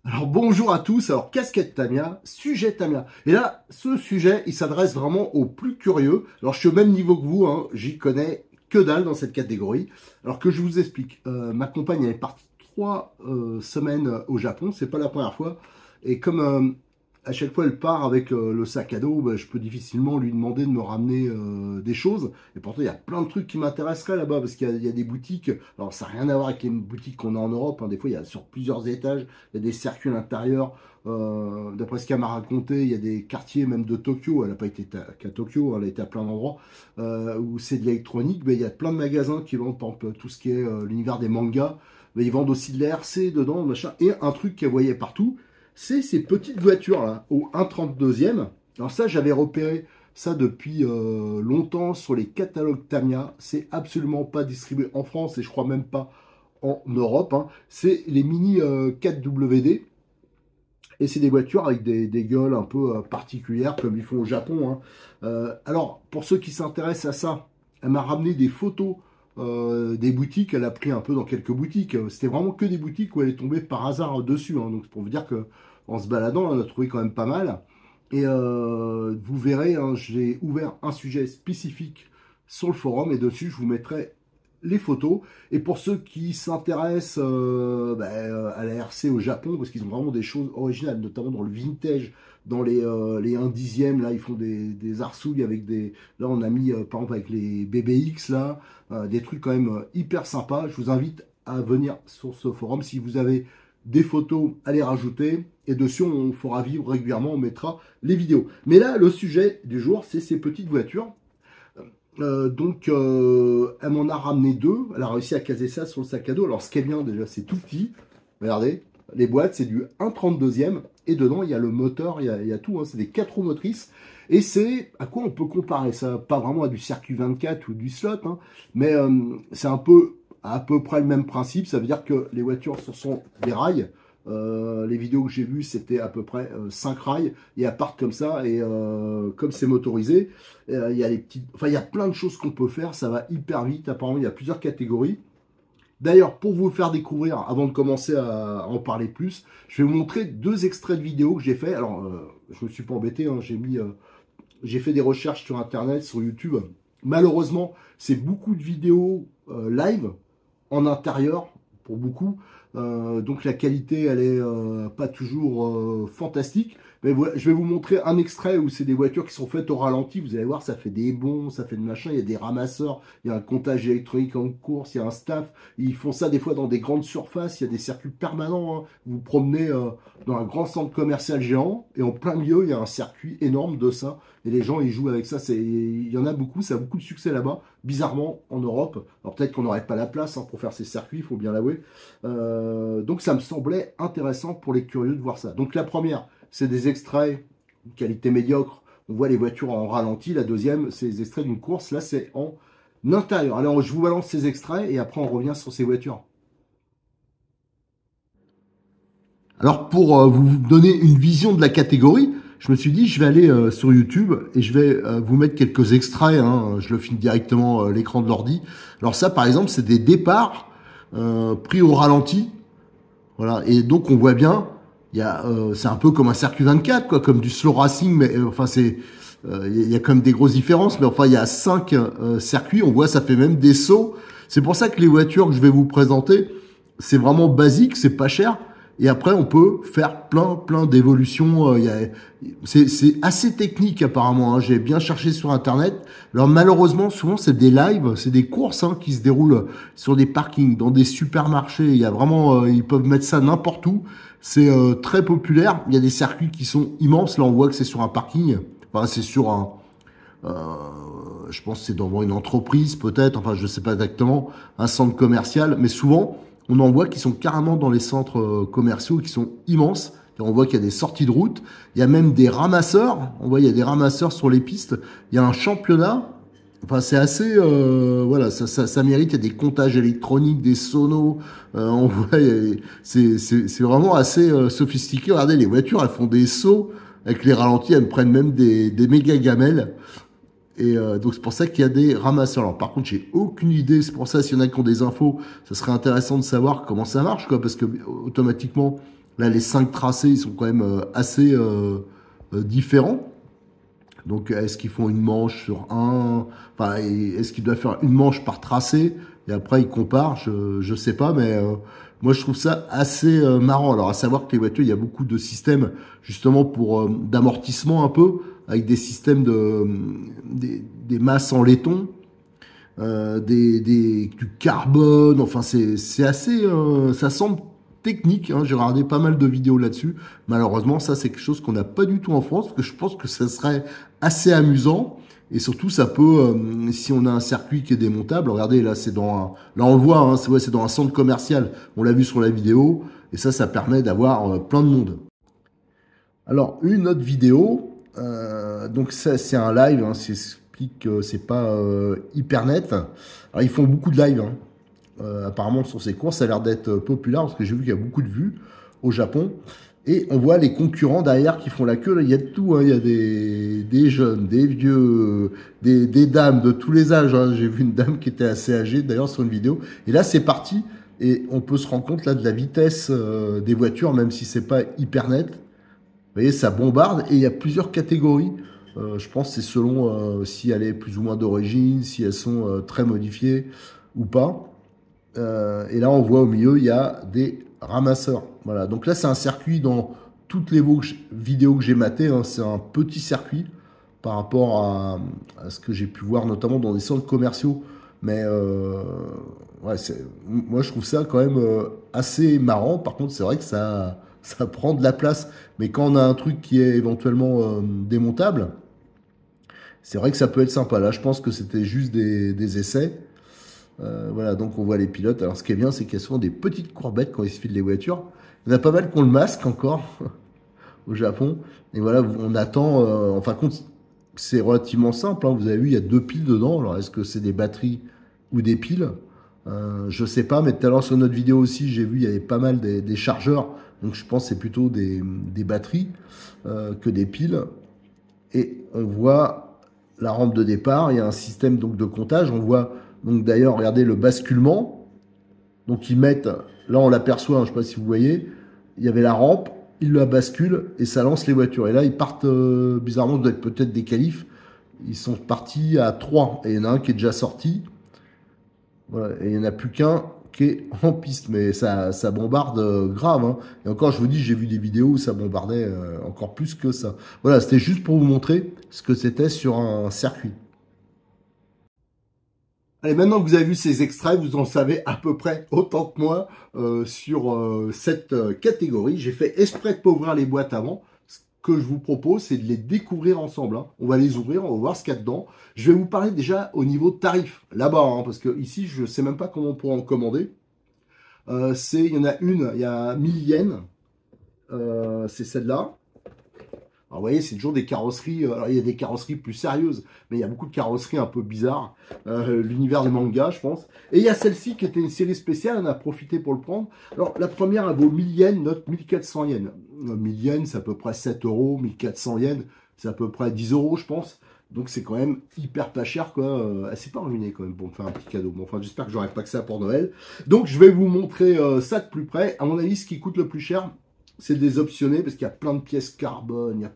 Alors bonjour à tous, alors casquette Tamiya, sujet Tamiya. Et là, ce sujet, il s'adresse vraiment aux plus curieux. Alors je suis au même niveau que vous, hein, j'y connais que dalle dans cette catégorie. Alors que je vous explique, ma compagne elle est partie 3 semaines au Japon, c'est pas la première fois. Et comme à chaque fois elle part avec le sac à dos, bah, je peux difficilement lui demander de me ramener des choses. Et pourtant il y a plein de trucs qui m'intéresseraient là-bas, parce qu'il y a des boutiques, alors ça n'a rien à voir avec les boutiques qu'on a en Europe, hein. Des fois il y a sur plusieurs étages, il y a des circuits à l'intérieur. D'après ce qu'elle m'a raconté, il y a des quartiers même de Tokyo. Elle n'a pas été qu'à Tokyo, elle a été à plein d'endroits où c'est de l'électronique. Mais il y a plein de magasins qui vendent par exemple, tout ce qui est l'univers des mangas. Mais ils vendent aussi de la RC dedans, machin. Et un truc qu'elle voyait partout, c'est ces petites voitures là, au 1,32e. Alors ça, j'avais repéré ça depuis longtemps sur les catalogues Tamiya. C'est absolument pas distribué en France et je crois même pas en Europe, hein. C'est les mini 4WD. Et c'est des voitures avec des gueules un peu particulières, comme ils font au Japon, hein. Alors, pour ceux qui s'intéressent à ça, elle m'a ramené des photos des boutiques. Elle a pris un peu dans quelques boutiques. C'était vraiment que des boutiques où elle est tombée par hasard dessus, hein. Donc, c'est pour vous dire que en se baladant, elle en a trouvé quand même pas mal. Et vous verrez, hein, j'ai ouvert un sujet spécifique sur le forum et dessus, je vous mettrai les photos. Et pour ceux qui s'intéressent à la RC au Japon, parce qu'ils ont vraiment des choses originales, notamment dans le vintage, dans les 1/10e, là, ils font des arsouilles avec des... Là, on a mis, par exemple, avec les BBX, là, des trucs quand même hyper sympas. Je vous invite à venir sur ce forum. Si vous avez des photos à les rajouter, et dessus, on fera vivre régulièrement, on mettra les vidéos. Mais là, le sujet du jour, c'est ces petites voitures. Elle m'en a ramené deux. Elle a réussi à caser ça sur le sac à dos. Alors, ce qui est bien, déjà, c'est tout petit. Regardez, les boîtes, c'est du 1,32e. Et dedans, il y a le moteur, il y a tout, hein. C'est des 4 roues motrices. Et c'est à quoi on peut comparer ça? Pas vraiment à du circuit 24 ou du slot, hein, mais c'est un peu à peu près le même principe. Ça veut dire que les voitures, ce sont des rails. Les vidéos que j'ai vues, c'était à peu près 5 rails et elles partent comme ça. Et comme c'est motorisé, il y a les petites, enfin, il y a plein de choses qu'on peut faire. Ça va hyper vite. Apparemment, il y a plusieurs catégories. D'ailleurs, pour vous le faire découvrir, avant de commencer à en parler plus, je vais vous montrer 2 extraits de vidéos que j'ai fait. Alors, je me suis pas embêté, hein, j'ai fait des recherches sur Internet, sur YouTube. Malheureusement, c'est beaucoup de vidéos live en intérieur pour beaucoup. Donc la qualité, elle est pas toujours fantastique. Mais voilà, je vais vous montrer un extrait où c'est des voitures qui sont faites au ralenti. Vous allez voir, ça fait des bonds, ça fait de machin. Il y a des ramasseurs, il y a un comptage électronique en course, il y a un staff. Ils font ça des fois dans des grandes surfaces. Il y a des circuits permanents, hein. Vous vous promenez dans un grand centre commercial géant et en plein milieu, il y a un circuit énorme de ça. Et les gens, ils jouent avec ça. Il y en a beaucoup, ça a beaucoup de succès là-bas. Bizarrement, en Europe. Alors peut-être qu'on n'aurait pas la place, hein, pour faire ces circuits, il faut bien l'avouer. Donc ça me semblait intéressant pour les curieux de voir ça. Donc la première, c'est des extraits qualité médiocre. On voit les voitures en ralenti. La deuxième, c'est des extraits d'une course. Là, c'est en intérieur. Alors je vous balance ces extraits et après on revient sur ces voitures. Alors pour vous donner une vision de la catégorie, je me suis dit je vais aller sur YouTube et je vais vous mettre quelques extraits, hein. Je le filme directement l'écran de l'ordi. Alors ça par exemple c'est des départs pris au ralenti. Voilà, et donc on voit bien, c'est un peu comme un circuit 24, quoi, comme du slow racing, mais enfin il y a quand même des grosses différences, mais enfin il y a 5 circuits, on voit ça fait même des sauts. C'est pour ça que les voitures que je vais vous présenter, c'est vraiment basique, c'est pas cher. Et après, on peut faire plein d'évolutions. C'est assez technique apparemment, hein. J'ai bien cherché sur Internet. Alors malheureusement, souvent c'est des lives, c'est des courses, hein, qui se déroulent sur des parkings, dans des supermarchés. Il y a vraiment, ils peuvent mettre ça n'importe où. C'est très populaire. Il y a des circuits qui sont immenses. Là, on voit que c'est sur un parking. Enfin, c'est sur euh, je pense que c'est devant une entreprise peut-être. Enfin, je sais pas exactement, un centre commercial. Mais souvent, on en voit qui sont carrément dans les centres commerciaux, qui sont immenses. Et on voit qu'il y a des sorties de route. Il y a même des ramasseurs. On voit il y a des ramasseurs sur les pistes. Il y a un championnat. Enfin, c'est assez, voilà, ça mérite. Il y a des comptages électroniques, des sonos. On voit, c'est vraiment assez sophistiqué. Regardez, les voitures, elles font des sauts avec les ralentis. Elles me prennent même des méga gamelles. Et donc c'est pour ça qu'il y a des ramasseurs. Alors par contre, j'ai aucune idée. C'est pour ça, s'il y en a qui ont des infos, ça serait intéressant de savoir comment ça marche, quoi, parce que automatiquement, Là, les 5 tracés, ils sont quand même assez différents. Donc, est-ce qu'ils font une manche sur un? Enfin, est-ce qu'ils doivent faire une manche par tracé? Et après, ils comparent, je sais pas, mais moi, je trouve ça assez marrant. Alors, à savoir que les voitures, il y a beaucoup de systèmes, justement, pour d'amortissement un peu, avec des systèmes des masses en laiton, du carbone, enfin, c'est assez, ça semble technique, hein. J'ai regardé pas mal de vidéos là-dessus. Malheureusement, ça, c'est quelque chose qu'on n'a pas du tout en France, parce que je pense que ça serait assez amusant. Et surtout, ça peut, si on a un circuit qui est démontable, regardez, là, là, on le voit, hein, c'est dans un centre commercial. On l'a vu sur la vidéo. Et ça permet d'avoir plein de monde. Alors, une autre vidéo, donc ça, c'est un live, hein, j'explique que c'est pas hyper net. Alors, ils font beaucoup de live, hein. Apparemment, sur ces courses, ça a l'air d'être populaire, parce que j'ai vu qu'il y a beaucoup de vues au Japon. Et on voit les concurrents derrière qui font la queue. Là, il y a de tout, hein. Il y a des jeunes, des vieux, des dames de tous les âges, hein. J'ai vu une dame qui était assez âgée, d'ailleurs, sur une vidéo. Et là, c'est parti. Et on peut se rendre compte là de la vitesse des voitures, même si c'est pas hyper net. Vous voyez, ça bombarde. Et il y a plusieurs catégories. Je pense que c'est selon si elle est plus ou moins d'origine, si elles sont très modifiées ou pas. Et là, on voit au milieu, il y a des ramasseurs. Voilà. Donc là, c'est un circuit dans toutes les vidéos que j'ai matées, hein. C'est un petit circuit par rapport à ce que j'ai pu voir, notamment dans des centres commerciaux. Mais ouais, moi, je trouve ça quand même assez marrant. Par contre, c'est vrai que ça prend de la place. Mais quand on a un truc qui est éventuellement démontable, c'est vrai que ça peut être sympa. Là, je pense que c'était juste des essais. Voilà, donc on voit les pilotes. Alors, ce qui est bien, c'est qu'il y a souvent des petites courbettes quand ils se filent les voitures. Il y en a pas mal qui ont le masque encore au Japon. Et voilà, on attend. En fin de compte, c'est relativement simple, hein. Vous avez vu, il y a 2 piles dedans. Alors, est-ce que c'est des batteries ou des piles? Je sais pas, mais tout à l'heure sur notre vidéo aussi, j'ai vu, il y avait pas mal des chargeurs. Donc, je pense que c'est plutôt des batteries que des piles. Et on voit la rampe de départ. Il y a un système donc de comptage. On voit donc d'ailleurs, regardez le basculement. Donc ils mettent, là on l'aperçoit, hein, je ne sais pas si vous voyez, il y avait la rampe, ils la basculent et ça lance les voitures. Et là ils partent, bizarrement, ça doit être peut-être des qualifs. Ils sont partis à 3 et il y en a un qui est déjà sorti. Voilà, et il n'y en a plus qu'un qui est en piste, mais ça bombarde grave, hein. Et encore, je vous dis, j'ai vu des vidéos où ça bombardait encore plus que ça. Voilà, c'était juste pour vous montrer ce que c'était sur un circuit. Allez, maintenant que vous avez vu ces extraits, vous en savez à peu près autant que moi sur cette catégorie. J'ai fait exprès de ne pas ouvrir les boîtes avant. Ce que je vous propose, c'est de les découvrir ensemble, hein. On va les ouvrir, on va voir ce qu'il y a dedans. Je vais vous parler déjà au niveau tarif, là-bas, hein, parce que ici, je ne sais même pas comment on pourra en commander. Il y en a une, il y a 1000 yens. C'est celle-là. Alors, vous voyez, c'est toujours des carrosseries. Alors, il y a des carrosseries plus sérieuses, mais il y a beaucoup de carrosseries un peu bizarres. L'univers des mangas, je pense. Et il y a celle-ci qui était une série spéciale. On a profité pour le prendre. Alors, la première, elle vaut 1000 yens, note 1400 yens. 1000 yens, c'est à peu près 7 euros. 1400 yens, c'est à peu près 10 euros, je pense. Donc, c'est quand même hyper pas cher, quoi. Elle s'est pas ruinée, quand même, pour me faire un petit cadeau. Bon, enfin, j'espère que j'aurai pas que ça pour Noël. Donc, je vais vous montrer ça de plus près. À mon avis, ce qui coûte le plus cher, c'est des optionnés, parce qu'il y a plein de pièces carbone, il y a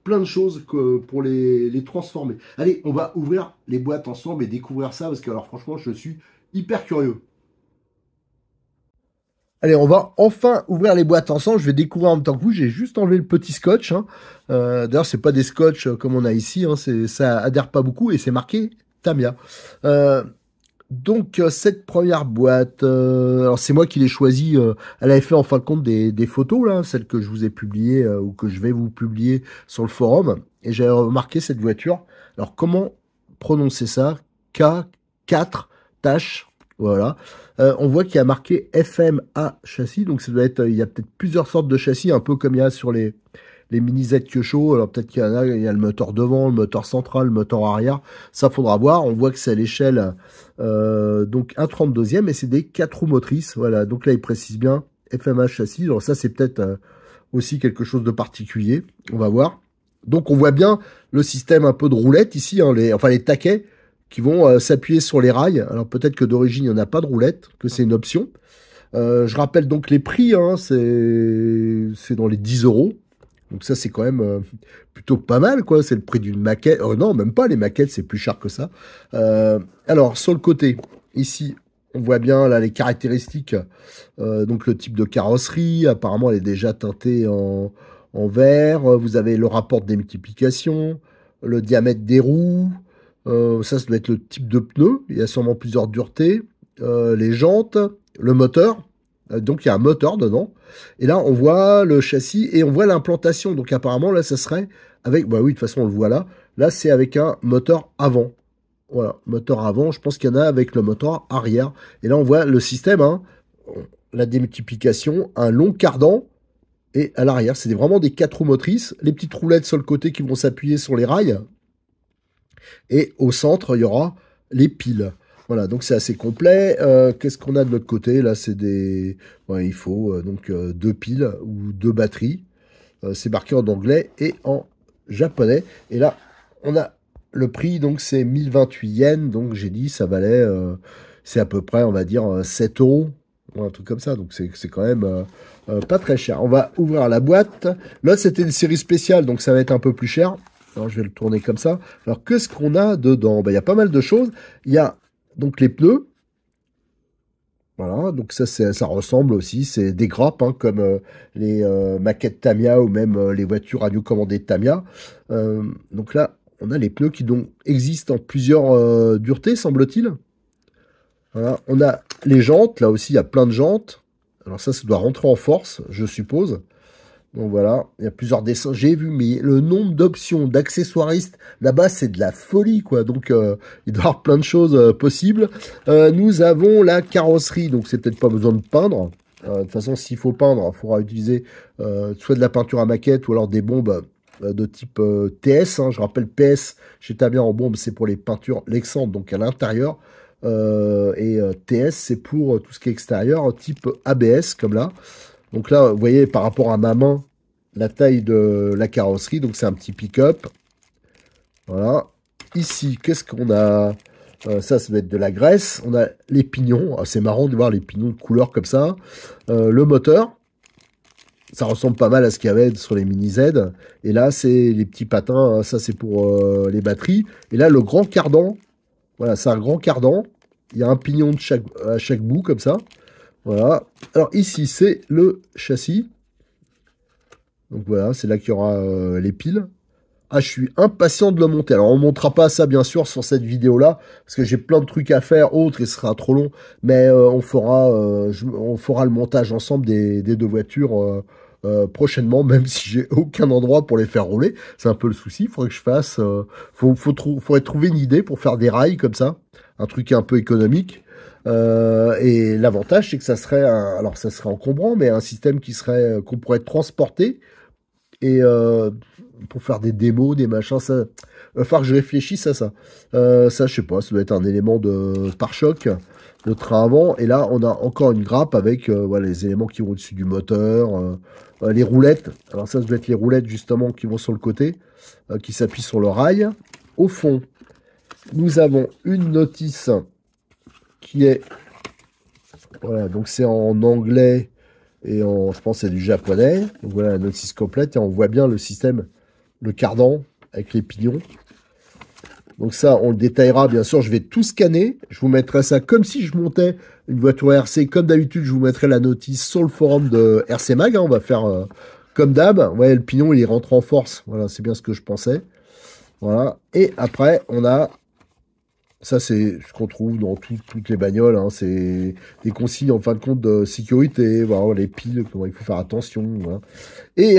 plein de choses pour les transformer. Allez, on va ouvrir les boîtes ensemble et découvrir ça, parce que alors franchement, je suis hyper curieux. Allez, on va enfin ouvrir les boîtes ensemble. Je vais découvrir en même temps que vous. J'ai juste enlevé le petit scotch, hein. D'ailleurs, c'est pas des scotch comme on a ici, hein. Ça adhère pas beaucoup et c'est marqué Tamiya. Donc cette première boîte, alors c'est moi qui l'ai choisie. Elle avait fait en fin de compte des photos là, celles que je vous ai publiées ou que je vais vous publier sur le forum. Et j'avais remarqué cette voiture. Alors comment prononcer ça? K4 tâche. Voilà. On voit qu'il y a marqué FMA châssis. Donc ça doit être. Il y a peut-être plusieurs sortes de châssis, un peu comme il y a sur les mini Z Kyosho. Alors peut-être qu'il y en a, il y a le moteur devant, le moteur central, le moteur arrière. Ça faudra voir. On voit que c'est à l'échelle donc un 32e et c'est des 4 roues motrices. Voilà. Donc là, il précise bien FMH châssis. Alors ça, c'est peut-être aussi quelque chose de particulier. On va voir. Donc on voit bien le système un peu de roulette ici, hein, les taquets qui vont s'appuyer sur les rails. Alors peut-être que d'origine, il n'y en a pas de roulette, que c'est une option. Je rappelle donc les prix, hein, c'est dans les 10 euros. Donc ça, c'est quand même plutôt pas mal, quoi. C'est le prix d'une maquette. Oh non, même pas, les maquettes, c'est plus cher que ça. Alors, sur le côté, ici, on voit bien là les caractéristiques. Donc le type de carrosserie, apparemment, elle est déjà teintée en vert. Vous avez le rapport de démultiplication, le diamètre des roues. Ça doit être le type de pneu. Il y a sûrement plusieurs duretés. Les jantes, le moteur. Donc il y a un moteur dedans. Et là, on voit le châssis et on voit l'implantation. Donc apparemment, là, ça serait avec... Bah oui, de toute façon, on le voit là. Là, c'est avec un moteur avant. Voilà, moteur avant. Je pense qu'il y en a avec le moteur arrière. Et là, on voit le système, hein, la démultiplication, un long cardan. Et à l'arrière, c'est vraiment des 4 roues motrices. Les petites roulettes sur le côté qui vont s'appuyer sur les rails. Et au centre, il y aura les piles. Voilà, donc c'est assez complet. Qu'est-ce qu'on a de l'autre côté? Là, c'est des... Ouais, il faut donc 2 piles ou 2 batteries. C'est marqué en anglais et en japonais. Et là, on a le prix, donc c'est 1028 yens. Donc j'ai dit, ça valait, c'est à peu près, on va dire, 7 euros. Ou un truc comme ça. Donc c'est quand même pas très cher. On va ouvrir la boîte. Là, c'était une série spéciale, donc ça va être un peu plus cher. Alors, je vais le tourner comme ça. Alors, qu'est-ce qu'on a dedans? Ben, il y a pas mal de choses. Il y a donc les pneus. Voilà, donc ça ressemble aussi. C'est des grappes, hein, comme les maquettes Tamiya ou même les voitures radiocommandées de Tamiya. Donc là, on a les pneus qui donc existent en plusieurs duretés, semble-t-il. Voilà, on a les jantes. Là aussi, il y a plein de jantes. Alors ça doit rentrer en force, je suppose. Donc voilà, il y a plusieurs dessins. J'ai vu, mais le nombre d'options, d'accessoiristes, là-bas, c'est de la folie, quoi. Donc, il doit y avoir plein de choses possibles. Nous avons la carrosserie, donc c'est peut-être pas besoin de peindre. De toute façon, s'il faut peindre, il faudra utiliser soit de la peinture à maquette ou alors des bombes de type TS. Hein. Je rappelle, PS, chez Tamiya en bombe, c'est pour les peintures Lexandre, donc à l'intérieur. Et TS, c'est pour tout ce qui est extérieur, type ABS, comme là. Donc là, vous voyez, par rapport à ma main, la taille de la carrosserie. Donc c'est un petit pick-up. Voilà. Ici, qu'est-ce qu'on a? Ça va être de la graisse. On a les pignons. Ah, c'est marrant de voir les pignons de couleur comme ça. Le moteur. Ça ressemble pas mal à ce qu'il y avait sur les Mini Z. Et là, c'est les petits patins. Hein. Ça, c'est pour les batteries. Et là, le grand cardan. Voilà, c'est un grand cardan. Il y a un pignon à chaque bout, comme ça. Voilà. Alors ici, c'est le châssis. Donc voilà, c'est là qu'il y aura les piles. Ah, je suis impatient de le monter. Alors, on ne montera pas ça, bien sûr, sur cette vidéo-là, parce que j'ai plein de trucs à faire, autres, et ce sera trop long. Mais on fera le montage ensemble des 2 voitures prochainement, même si j'ai aucun endroit pour les faire rouler. C'est un peu le souci. Il faudrait que je fasse... faudrait trouver une idée pour faire des rails comme ça. Un truc un peu économique. Et l'avantage, c'est que ça serait, alors ça serait encombrant, mais un système qu'on pourrait transporter et pour faire des démos, des machins, ça, il va falloir que je réfléchisse à ça. Ça, je sais pas, ça doit être un élément de pare-choc, de train avant. Et là, on a encore une grappe avec voilà, les éléments qui vont au-dessus du moteur, les roulettes. Alors ça doit être les roulettes justement qui vont sur le côté, qui s'appuient sur le rail. Au fond, nous avons une notice qui est, voilà, donc c'est en anglais et je pense c'est du japonais. Donc voilà la notice complète et on voit bien le système, le cardan avec les pignons. Donc ça, on le détaillera, bien sûr, je vais tout scanner. Je vous mettrai ça comme si je montais une voiture RC. Comme d'habitude, je vous mettrai la notice sur le forum de RC Mag. Hein. On va faire comme d'hab. Vous voyez, le pignon, il rentre en force. Voilà, c'est bien ce que je pensais. Voilà. Et après, on a... Ça, c'est ce qu'on trouve dans toutes les bagnoles. Hein. C'est des consignes, en fin de compte, de sécurité. Voilà, les piles, comment il faut faire attention. Voilà. Et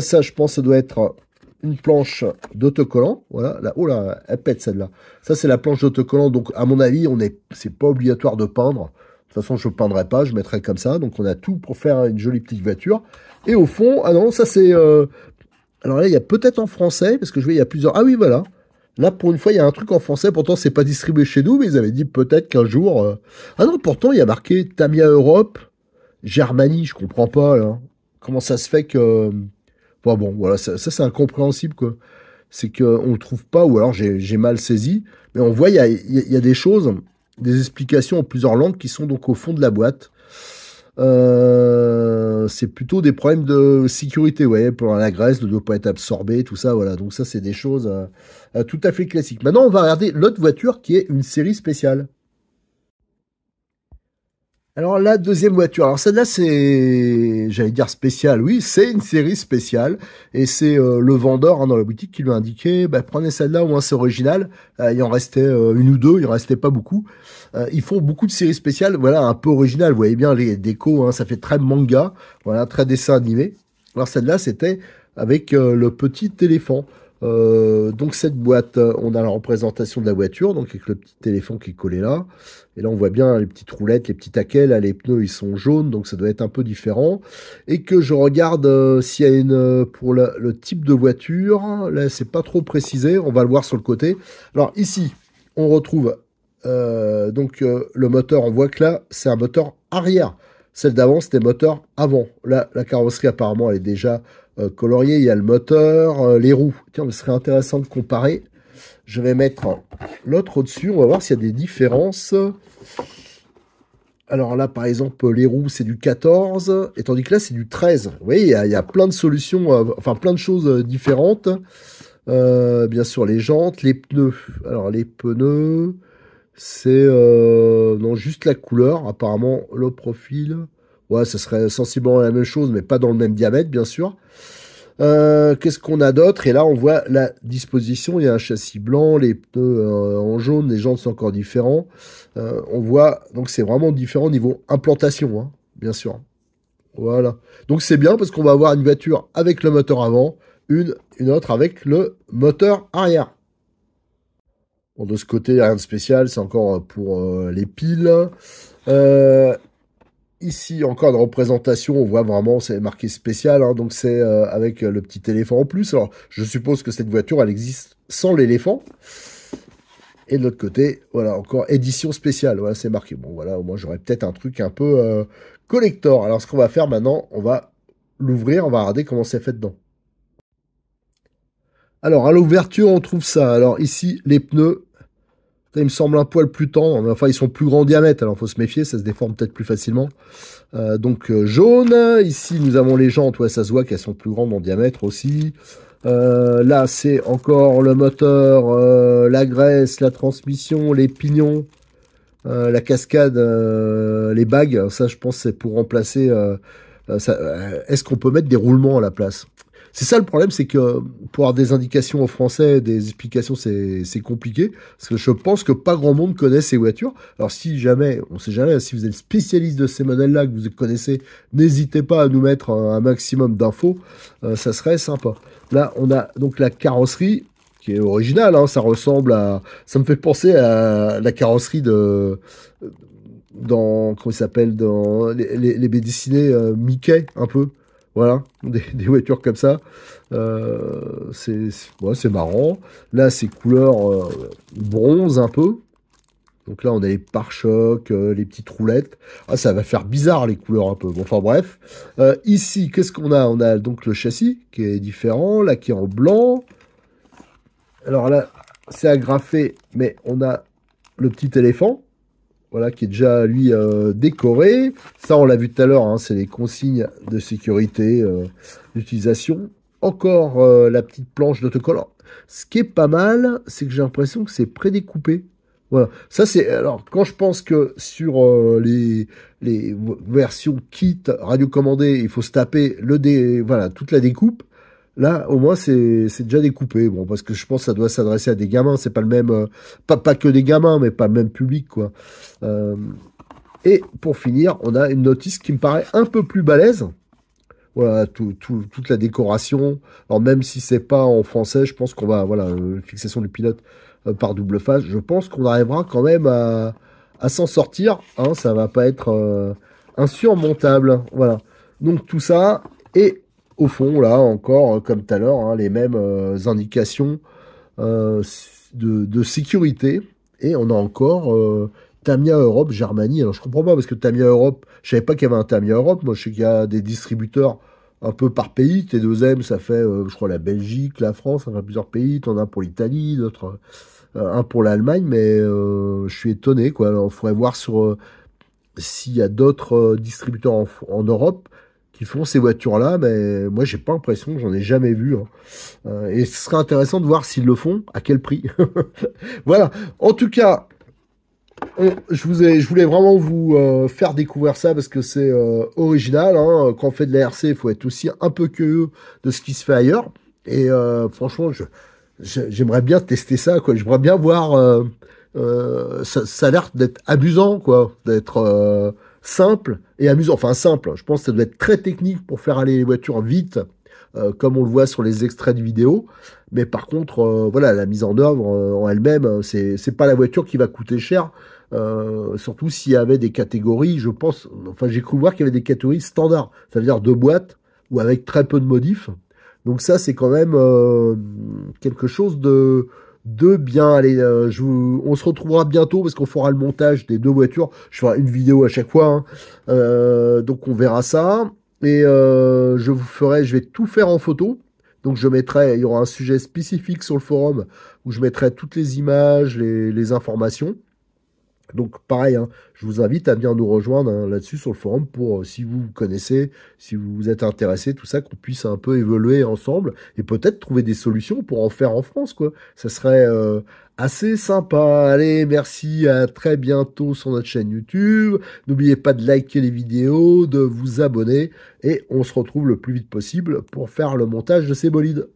ça, je pense, ça doit être une planche d'autocollant. Voilà. Là, oh là, elle pète celle-là. Ça, c'est la planche d'autocollant. Donc, à mon avis, c'est pas obligatoire de peindre. De toute façon, je ne peindrai pas. Je mettrai comme ça. Donc, on a tout pour faire une jolie petite voiture. Et au fond, ah non, ça, c'est... Alors là, il y a peut-être en français, parce que je vois, il y a plusieurs... Ah oui, voilà. Là, pour une fois, il y a un truc en français. Pourtant, c'est pas distribué chez nous, mais ils avaient dit peut-être qu'un jour... Ah non, pourtant, il y a marqué Tamiya Europe, Germanie. Je comprends pas, là. Comment ça se fait que... Enfin, bon, voilà, ça c'est incompréhensible, quoi. C'est qu'on le trouve pas, ou alors j'ai mal saisi. Mais on voit, il y a des choses, des explications en plusieurs langues qui sont donc au fond de la boîte. C'est plutôt des problèmes de sécurité, ouais, pour la graisse ne doit pas être absorbée, tout ça, voilà. Donc ça, c'est des choses tout à fait classiques. Maintenant, on va regarder l'autre voiture qui est une série spéciale. Alors la deuxième voiture, alors celle-là c'est, j'allais dire spéciale, oui, c'est une série spéciale et c'est le vendeur dans la boutique qui lui a indiqué, bah, prenez celle-là, au moins c'est original. Il en restait une ou deux, il en restait pas beaucoup. Ils font beaucoup de séries spéciales, voilà, un peu originales. Vous voyez bien les décos, hein, ça fait très manga, voilà, très dessin animé. Alors celle-là c'était avec le petit éléphant. Donc cette boîte, on a la représentation de la voiture, donc avec le petit éléphant qui est collé là. Et là, on voit bien les petites roulettes, les petits taquets. Là, les pneus, ils sont jaunes, donc ça doit être un peu différent. Et que je regarde s'il y a une pour le type de voiture. Là, c'est pas trop précisé. On va le voir sur le côté. Alors ici, on retrouve le moteur. On voit que là, c'est un moteur arrière. Celle d'avant, c'était moteur avant. Là, la carrosserie, apparemment, elle est déjà coloriée. Il y a le moteur, les roues. Tiens, ce serait intéressant de comparer. Je vais mettre l'autre au-dessus. On va voir s'il y a des différences. Alors là, par exemple, les roues, c'est du 14. Et tandis que là, c'est du 13. Vous voyez, il y a plein de solutions, enfin plein de choses différentes. Bien sûr, les jantes, les pneus. Alors, les pneus, c'est non, juste la couleur. Apparemment, le profil. Ouais, ça serait sensiblement la même chose, mais pas dans le même diamètre, bien sûr. Qu'est-ce qu'on a d'autre? Et là, on voit la disposition. Il y a un châssis blanc, les pneus en jaune, les jantes sont encore différents. On voit, donc c'est vraiment différent au niveau implantation, hein, bien sûr. Voilà. Donc c'est bien parce qu'on va avoir une voiture avec le moteur avant, une autre avec le moteur arrière. Bon, de ce côté, rien de spécial, c'est encore pour les piles. Ici, encore une représentation, on voit vraiment, c'est marqué spécial, hein, donc c'est avec le petit éléphant en plus. Alors, je suppose que cette voiture, elle existe sans l'éléphant. Et de l'autre côté, voilà, encore édition spéciale, voilà, c'est marqué. Bon, voilà, au moins, j'aurais peut-être un truc un peu collector. Alors, ce qu'on va faire maintenant, on va l'ouvrir, on va regarder comment c'est fait dedans. Alors, à l'ouverture, on trouve ça. Alors, ici, les pneus. Ça, il me semble un poil plus tendre, mais enfin, ils sont plus grands en diamètre, alors faut se méfier, ça se déforme peut-être plus facilement. Jaune, ici nous avons les jantes, ouais, ça se voit qu'elles sont plus grandes en diamètre aussi. Là c'est encore le moteur, la graisse, la transmission, les pignons, la cascade, les bagues, ça je pense c'est pour remplacer... Est-ce qu'on peut mettre des roulements à la place? C'est ça le problème, c'est que pour avoir des indications en français, des explications, c'est compliqué. Parce que je pense que pas grand monde connaît ces voitures. Alors si jamais, on sait jamais, si vous êtes spécialiste de ces modèles-là, que vous connaissez, n'hésitez pas à nous mettre un maximum d'infos. Ça serait sympa. Là, on a donc la carrosserie qui est originale. Hein, ça ressemble à... Ça me fait penser à la carrosserie dans... Comment il s'appelle? Dans les baies dessinées Mickey, un peu. Voilà, des voitures comme ça. C'est marrant. Là, c'est couleur bronze un peu. Donc là, on a les pare-chocs, les petites roulettes. Ah, ça va faire bizarre, les couleurs un peu. Bon, enfin bref. Ici, qu'est-ce qu'on a? On a donc le châssis qui est différent. Là, qui est en blanc. Alors là, c'est agrafé, mais on a le petit éléphant. Voilà, qui est déjà, lui, décoré. Ça, on l'a vu tout à l'heure, hein, c'est les consignes de sécurité d'utilisation. Encore la petite planche d'autocollant. Alors, ce qui est pas mal, c'est que j'ai l'impression que c'est prédécoupé. Voilà, ça c'est... Alors, quand je pense que sur les versions kit radiocommandées, il faut se taper voilà, toute la découpe. Là, au moins, c'est déjà découpé. Bon, parce que je pense que ça doit s'adresser à des gamins. C'est pas le même... pas que des gamins, mais pas le même public, quoi. Et pour finir, on a une notice qui me paraît un peu plus balèze. Voilà, toute la décoration. Alors, même si c'est pas en français, je pense qu'on va... Voilà, fixation du pilote par double face. Je pense qu'on arrivera quand même à s'en sortir. Hein, ça va pas être insurmontable. Voilà. Donc, tout ça... Et au fond, là, encore, comme tout à l'heure, hein, les mêmes indications de sécurité. Et on a encore Tamiya Europe, Germanie. Alors, je comprends pas, parce que Tamiya Europe, je savais pas qu'il y avait un Tamiya Europe. Moi, je sais qu'il y a des distributeurs un peu par pays. T2M, ça fait, je crois, la Belgique, la France, ça fait plusieurs pays. T'en as pour l'Italie, d'autres, un pour l'Allemagne. Mais je suis étonné, quoi. Alors, il faudrait voir sur s'il y a d'autres distributeurs en Europe qui font ces voitures-là, mais moi j'ai pas l'impression, j'en ai jamais vu, hein. Et ce serait intéressant de voir s'ils le font, à quel prix. Voilà. En tout cas, je voulais vraiment vous faire découvrir ça parce que c'est original, hein. Quand on fait de la RC, il faut être aussi un peu curieux de ce qui se fait ailleurs. Et franchement, j'aimerais bien tester ça, quoi. J'aimerais bien voir. Ça a l'air d'être amusant, quoi, d'être simple et amusant. Enfin simple. Je pense que ça doit être très technique pour faire aller les voitures vite, comme on le voit sur les extraits de vidéo. Mais par contre, voilà, la mise en œuvre en elle-même, c'est pas la voiture qui va coûter cher. Surtout s'il y avait des catégories, je pense, enfin j'ai cru voir qu'il y avait des catégories standards, ça veut dire deux boîtes ou avec très peu de modifs. Donc ça c'est quand même quelque chose de bien. Allez, on se retrouvera bientôt parce qu'on fera le montage des deux voitures. Je ferai une vidéo à chaque fois, hein. Donc on verra ça et je vais tout faire en photo. Donc il y aura un sujet spécifique sur le forum où je mettrai toutes les images, les informations. Donc pareil, hein, je vous invite à bien nous rejoindre, hein, là-dessus sur le forum pour, si vous connaissez, si vous êtes intéressé, tout ça, qu'on puisse un peu évoluer ensemble et peut-être trouver des solutions pour en faire en France, quoi. Ça serait assez sympa. Allez, merci, à très bientôt sur notre chaîne YouTube. N'oubliez pas de liker les vidéos, de vous abonner et on se retrouve le plus vite possible pour faire le montage de ces bolides.